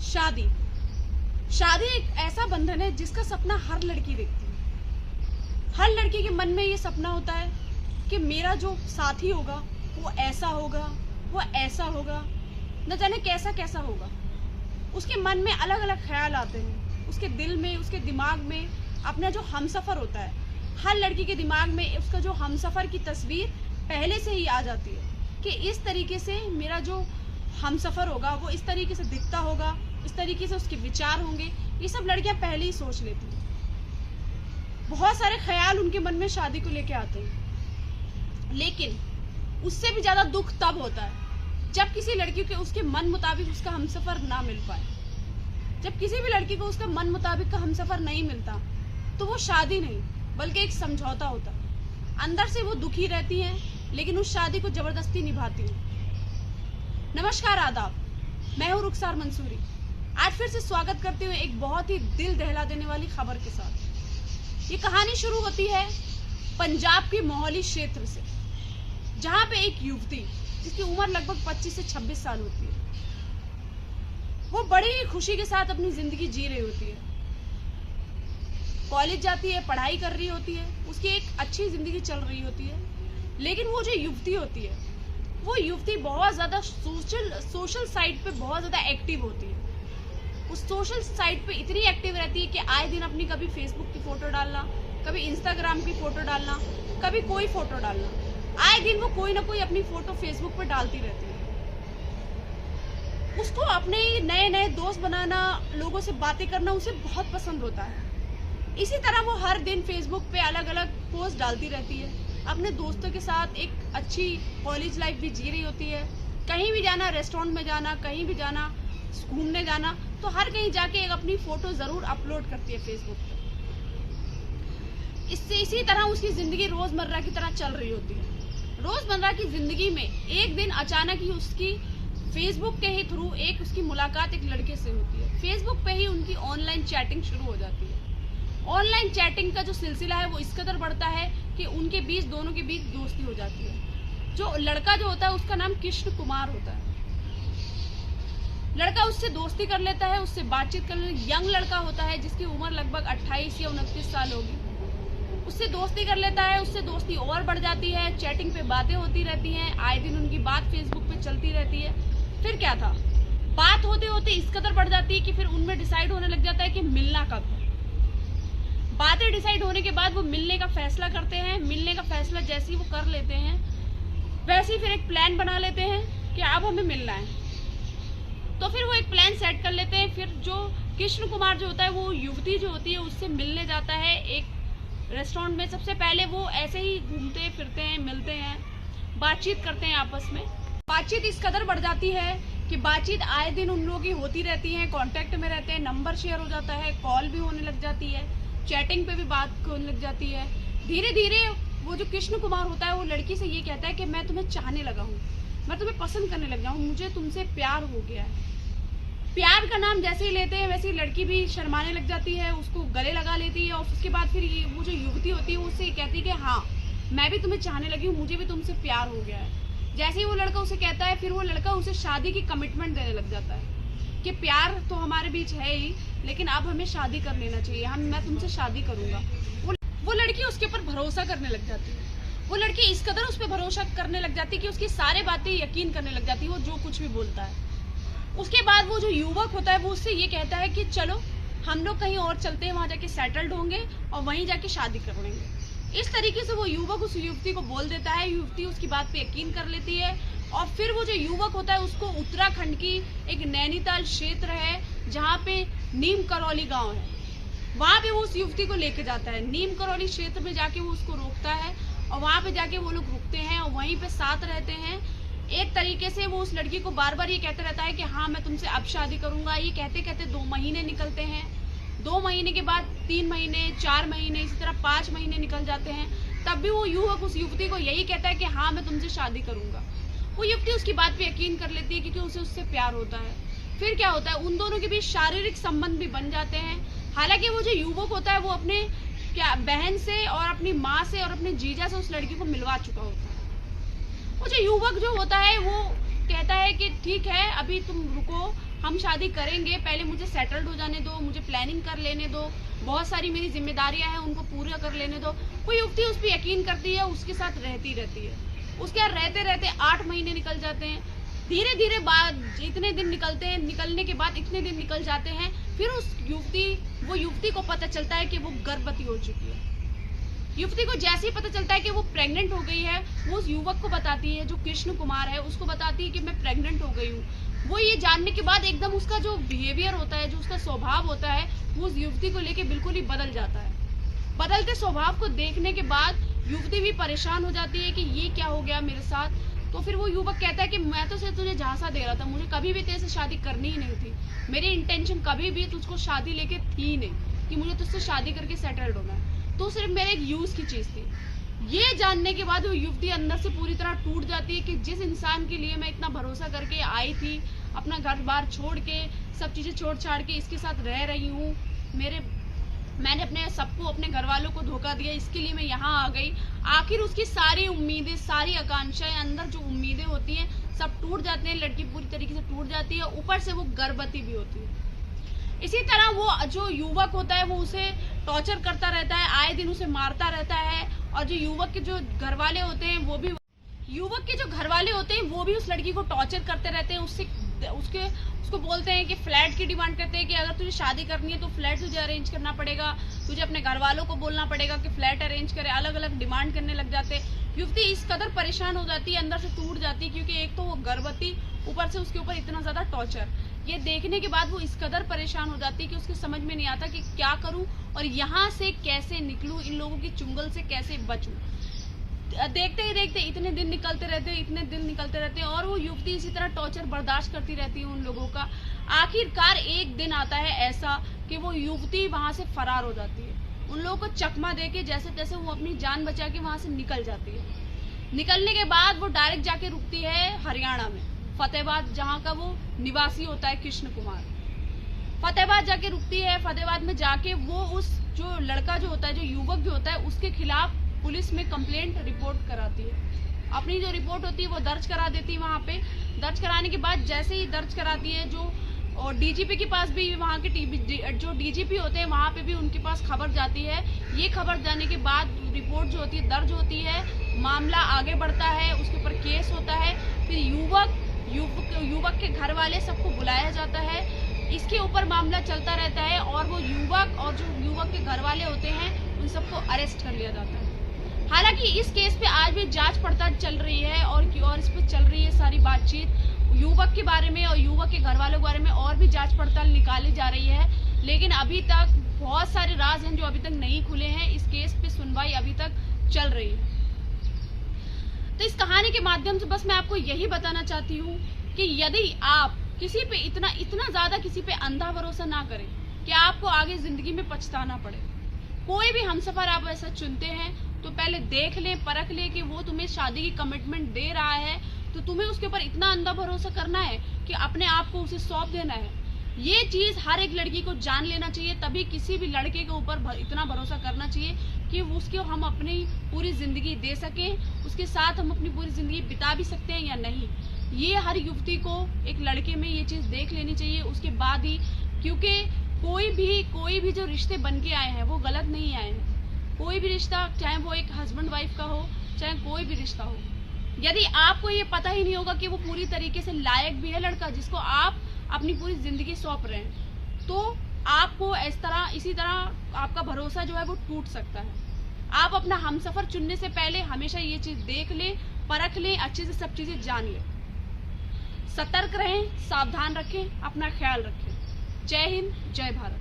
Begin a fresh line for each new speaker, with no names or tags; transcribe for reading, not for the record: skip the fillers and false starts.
शादी शादी एक ऐसा बंधन है जिसका सपना हर लड़की देखती है। हर लड़की के मन में ये सपना होता है कि मेरा जो साथी होगा वो ऐसा होगा, वो ऐसा होगा, न जाने कैसा कैसा होगा। उसके मन में अलग अलग ख्याल आते हैं, उसके दिल में, उसके दिमाग में अपना जो हमसफर होता है। हर लड़की के दिमाग में उसका जो हमसफर की तस्वीर पहले से ही आ जाती है कि इस तरीके से मेरा जो हमसफर होगा वो इस तरीके से दिखता होगा, इस तरीके से उसके विचार होंगे। ये सब लड़कियां पहले ही सोच लेती हैं। बहुत सारे ख्याल उनके मन में शादी को लेके आते हैं, लेकिन उससे भी ज्यादा दुख तब होता है जब किसी लड़की के उसके मन मुताबिक उसका हमसफर ना मिल पाए। जब किसी भी लड़की को उसका मन मुताबिक का हमसफर नहीं मिलता तो वो शादी नहीं बल्कि एक समझौता होता है। अंदर से वो दुखी रहती हैं, लेकिन उस शादी को जबरदस्ती निभाती हैं। नमस्कार, आदाब, मैं हूँ रुखसार मंसूरी। आज फिर से स्वागत करते हुए एक बहुत ही दिल दहला देने वाली खबर के साथ। ये कहानी शुरू होती है पंजाब के मोहाली क्षेत्र से, जहाँ पे एक युवती जिसकी उम्र लगभग 25 से 26 साल होती है, वो बड़ी ही खुशी के साथ अपनी जिंदगी जी रही होती है। कॉलेज जाती है, पढ़ाई कर रही होती है, उसकी एक अच्छी जिंदगी चल रही होती है। लेकिन वो जो युवती होती है, वो युवती बहुत ज्यादा सोशल साइट पे बहुत ज्यादा एक्टिव होती है। उस सोशल साइट पे इतनी एक्टिव रहती है कि आए दिन अपनी कभी फेसबुक की फोटो डालना, कभी इंस्टाग्राम की फोटो डालना, कभी कोई फोटो डालना। आए दिन वो कोई ना कोई अपनी फोटो फेसबुक पे डालती रहती है। उसको अपने नए नए दोस्त बनाना, लोगों से बातें करना उसे बहुत पसंद होता है। इसी तरह वो हर दिन फेसबुक पे अलग अलग पोस्ट डालती रहती है। अपने दोस्तों के साथ एक अच्छी कॉलेज लाइफ भी जी रही होती है। कहीं भी जाना, रेस्टोरेंट में जाना, कहीं भी जाना, घूमने जाना, तो हर कहीं जाके एक अपनी फोटो जरूर अपलोड करती है फेसबुक पे। इससे इसी तरह उसकी जिंदगी रोजमर्रा की तरह चल रही होती है। रोजमर्रा की जिंदगी में एक दिन अचानक ही उसकी फेसबुक के ही थ्रू एक उसकी मुलाकात एक लड़के से होती है। फेसबुक पे ही उनकी ऑनलाइन चैटिंग शुरू हो जाती है। ऑनलाइन चैटिंग का जो सिलसिला है वो इस कदर बढ़ता है कि उनके बीच, दोनों के बीच दोस्ती हो जाती है। जो लड़का जो होता है उसका नाम कृष्ण कुमार होता है। लड़का उससे दोस्ती कर लेता है, उससे बातचीत कर लेता है। यंग लड़का होता है जिसकी उम्र लगभग 28 या 29 साल होगी। उससे दोस्ती कर लेता है, उससे दोस्ती और बढ़ जाती है। चैटिंग पे बातें होती रहती हैं, आए दिन उनकी बात फेसबुक पे चलती रहती है। फिर क्या था, बात होते होते इस कदर बढ़ जाती है कि फिर उनमें डिसाइड होने लग जाता है कि मिलना कब है। बातें डिसाइड होने के बाद वो मिलने का फैसला करते हैं। मिलने का फैसला जैसे ही वो कर लेते हैं, वैसे ही फिर एक प्लान बना लेते हैं कि अब हमें मिलना है। तो फिर वो एक प्लान सेट कर लेते हैं। फिर जो कृष्ण कुमार जो होता है वो युवती जो होती है उससे मिलने जाता है एक रेस्टोरेंट में। सबसे पहले वो ऐसे ही घूमते फिरते हैं, मिलते हैं, बातचीत करते हैं आपस में। बातचीत इस कदर बढ़ जाती है कि बातचीत आए दिन उन लोगों की होती रहती है, कांटेक्ट में रहते हैं, नंबर शेयर हो जाता है, कॉल भी होने लग जाती है, चैटिंग पे भी बात होने लग जाती है। धीरे धीरे वो जो कृष्ण कुमार होता है वो लड़की से ये कहता है कि मैं तुम्हें चाहने लगा हूँ, मैं तुम्हें पसंद करने लग हूँ, मुझे तुमसे प्यार हो गया है। प्यार का नाम जैसे ही लेते हैं वैसे ही लड़की भी शर्माने लग जाती है, उसको गले लगा लेती है। और उसके बाद फिर वो जो युवती होती है उससे कहती है कि हाँ, मैं भी तुम्हें चाहने लगी हूँ, मुझे भी तुमसे प्यार हो गया है। जैसे ही वो लड़का उसे कहता है, फिर वो लड़का उसे शादी की कमिटमेंट देने लग जाता है कि प्यार तो हमारे बीच है ही, लेकिन अब हमें शादी कर लेना चाहिए, मैं तुमसे शादी करूंगा। वो लड़की उसके ऊपर भरोसा करने लग जाती है। वो लड़की इस कदर उस पर भरोसा करने लग जाती है कि उसकी सारी बातें यकीन करने लग जाती है, वो जो कुछ भी बोलता है। उसके बाद वो जो युवक होता है वो उससे ये कहता है कि चलो हम लोग कहीं और चलते हैं, वहां जाके सेटल्ड होंगे और वहीं जाके शादी कर लेंगे। इस तरीके से वो युवक उस युवती को बोल देता है। युवती उसकी बात पे यकीन कर लेती है। और फिर वो जो युवक होता है उसको उत्तराखंड की एक नैनीताल क्षेत्र है जहाँ पे नीम करौली गांव है, वहां पे वो उस युवती को लेके जाता है। नीम करौली क्षेत्र में जाके वो उसको रोकता है और वहां पे जाके वो लोग रुकते हैं और वहीं पे साथ रहते हैं। एक तरीके से वो उस लड़की को बार बार ये कहते रहता है कि हाँ, मैं तुमसे अब शादी करूंगा। ये कहते कहते 2 महीने निकलते हैं। 2 महीने के बाद 3 महीने, 4 महीने, इसी तरह 5 महीने निकल जाते हैं। तब भी वो युवक उस युवती को यही कहता है कि हाँ, मैं तुमसे शादी करूंगा। वो युवती उसकी बात पे यकीन कर लेती है क्योंकि उसे उससे प्यार होता है। फिर क्या होता है, उन दोनों के बीच शारीरिक संबंध भी बन जाते हैं। हालांकि वो जो युवक होता है वो अपने बहन से और अपनी माँ से और अपने जीजा से उस लड़की को मिलवा चुका होता है। वो जो युवक जो होता है वो कहता है कि ठीक है, अभी तुम रुको, हम शादी करेंगे, पहले मुझे सेटल्ड हो जाने दो, मुझे प्लानिंग कर लेने दो, बहुत सारी मेरी जिम्मेदारियां हैं उनको पूरा कर लेने दो। कोई युवती उस पर यकीन करती है, उसके साथ रहती रहती है। उसके साथ रहते रहते 8 महीने निकल जाते हैं, धीरे धीरे बाद इतने दिन निकलते हैं, निकलने के बाद इतने दिन निकल जाते हैं, फिर वो युवती को पता चलता है कि वो गर्भवती हो चुकी है। युवती को जैसे ही पता चलता है कि वो प्रेग्नेंट हो गई है, वो उस युवक को बताती है, जो कृष्ण कुमार है उसको बताती है कि मैं प्रेग्नेंट हो गई हूँ। वो ये जानने के बाद एकदम उसका जो बिहेवियर होता है, जो उसका स्वभाव होता है, वो उस युवती को लेके बिल्कुल ही बदल जाता है। बदलते स्वभाव को देखने के बाद युवती भी परेशान हो जाती है कि ये क्या हो गया मेरे साथ। तो फिर वो युवक कहता है कि मैं तो सिर्फ तुझे झांसा दे रहा था, मुझे कभी भी तेरे से शादी करनी ही नहीं थी, मेरी इंटेंशन कभी भी तुझको शादी लेके थी नहीं कि मुझे तुझसे शादी करके सेटल्ड होना है, तो सिर्फ मेरे एक यूज की चीज थी। ये जानने के बाद वो युवती अंदर से पूरी तरह टूट जाती है कि जिस इंसान के लिए मैं इतना भरोसा करके आई थी, अपना घर बार छोड़ के, सब चीजें छोड़ छाड़ के इसके साथ रह रही हूँ, मैंने अपने सबको, अपने घर वालों को धोखा दिया, इसके लिए मैं यहाँ आ गई। आखिर उसकी सारी उम्मीदें, सारी आकांक्षाएं, अंदर जो उम्मीदें होती हैं सब टूट जाते हैं। लड़की पूरी तरीके से टूट जाती है, ऊपर से वो गर्भवती भी होती है। इसी तरह वो जो युवक होता है वो उसे टॉर्चर करता रहता है, आए दिन उसे मारता रहता है। और जो युवक के जो घर वाले होते हैं वो भी उस लड़की को टॉर्चर करते रहते हैं, उसको बोलते हैं कि फ्लैट की डिमांड करते हैं कि अगर तुझे शादी करनी है तो फ्लैट तुझे अरेंज करना पड़ेगा, तुझे अपने घर वालों को बोलना पड़ेगा कि फ्लैट अरेंज करे, अलग अलग डिमांड करने लग जाते हैं। युवती इस कदर परेशान हो जाती है, अंदर से टूट जाती है, क्योंकि एक तो वो गर्भवती, ऊपर से उसके ऊपर इतना ज्यादा टॉर्चर। ये देखने के बाद वो इस कदर परेशान हो जाती है कि उसको समझ में नहीं आता कि क्या करूं और यहाँ से कैसे निकलूं, इन लोगों की चुंगल से कैसे बचूं। देखते ही देखते इतने दिन निकलते रहते हैं और वो युवती इसी तरह टॉर्चर बर्दाश्त करती रहती है उन लोगों का। आखिरकार एक दिन आता है ऐसा कि वो युवती वहां से फरार हो जाती है, उन लोगों को चकमा देके जैसे तैसे वो अपनी जान बचा के वहां से निकल जाती है। निकलने के बाद वो डायरेक्ट जाके रुकती है हरियाणा में, फतेहाबाद, जहाँ का वो निवासी होता है कृष्ण कुमार। फतेहाबाद जाके रुकती है। फतेहाबाद में जाके वो उस जो लड़का जो होता है, जो युवक जो होता है, उसके खिलाफ पुलिस में कंप्लेंट रिपोर्ट कराती है। अपनी जो रिपोर्ट होती है वो दर्ज करा देती है वहाँ पे। दर्ज कराने के बाद जैसे ही दर्ज कराती है, जो और डीजीपी के पास भी, वहाँ के जो डीजीपी होते हैं वहाँ पे भी उनके पास खबर जाती है। ये खबर जाने के बाद रिपोर्ट जो होती है दर्ज होती है, मामला आगे बढ़ता है, उसके ऊपर केस होता है। फिर युवक के घर वाले सबको बुलाया जाता है, इसके ऊपर मामला चलता रहता है और वो युवक और जो युवक के घर वाले होते हैं उन सबको अरेस्ट कर लिया जाता है। हालांकि इस केस पे आज भी जांच पड़ताल चल रही है और इस पर चल रही है सारी बातचीत युवक के बारे में और युवक के घर वालों के बारे में, और भी जांच पड़ताल निकाली जा रही है। लेकिन अभी तक बहुत सारे राज हैं जो अभी तक नहीं खुले हैं। इस केस पे सुनवाई अभी तक चल रही है। तो इस कहानी के माध्यम से बस मैं आपको यही बताना चाहती हूँ कि यदि आप किसी पे इतना ज्यादा किसी पे अंधा भरोसा ना करें कि आपको आगे जिंदगी में पछताना पड़े। कोई भी हमसफर आप ऐसा चुनते हैं तो पहले देख ले, परख ले कि वो तुम्हें शादी की कमिटमेंट दे रहा है, तो तुम्हें उसके ऊपर इतना अंधा भरोसा करना है कि अपने आप को उसे सौंप देना है। ये चीज हर एक लड़की को जान लेना चाहिए, तभी किसी भी लड़के के ऊपर इतना भरोसा करना चाहिए कि उसको हम अपनी पूरी जिंदगी दे सकें, उसके साथ हम अपनी पूरी जिंदगी बिता भी सकते हैं या नहीं। ये हर युवती को एक लड़के में ये चीज देख लेनी चाहिए उसके बाद ही, क्योंकि कोई भी जो रिश्ते बन के आए हैं वो गलत नहीं आए हैं। कोई भी रिश्ता, चाहे वो एक हस्बैंड वाइफ का हो, चाहे कोई भी रिश्ता हो, यदि आपको ये पता ही नहीं होगा कि वो पूरी तरीके से लायक भी है लड़का जिसको आप अपनी पूरी जिंदगी सौंप रहे हैं, तो आपको इसी तरह आपका भरोसा जो है वो टूट सकता है। आप अपना हमसफर चुनने से पहले हमेशा ये चीज देख लें, परख लें, अच्छे से सब चीजें जान लें। सतर्क रहें, सावधान रखें, अपना ख्याल रखें। जय हिंद, जय भारत।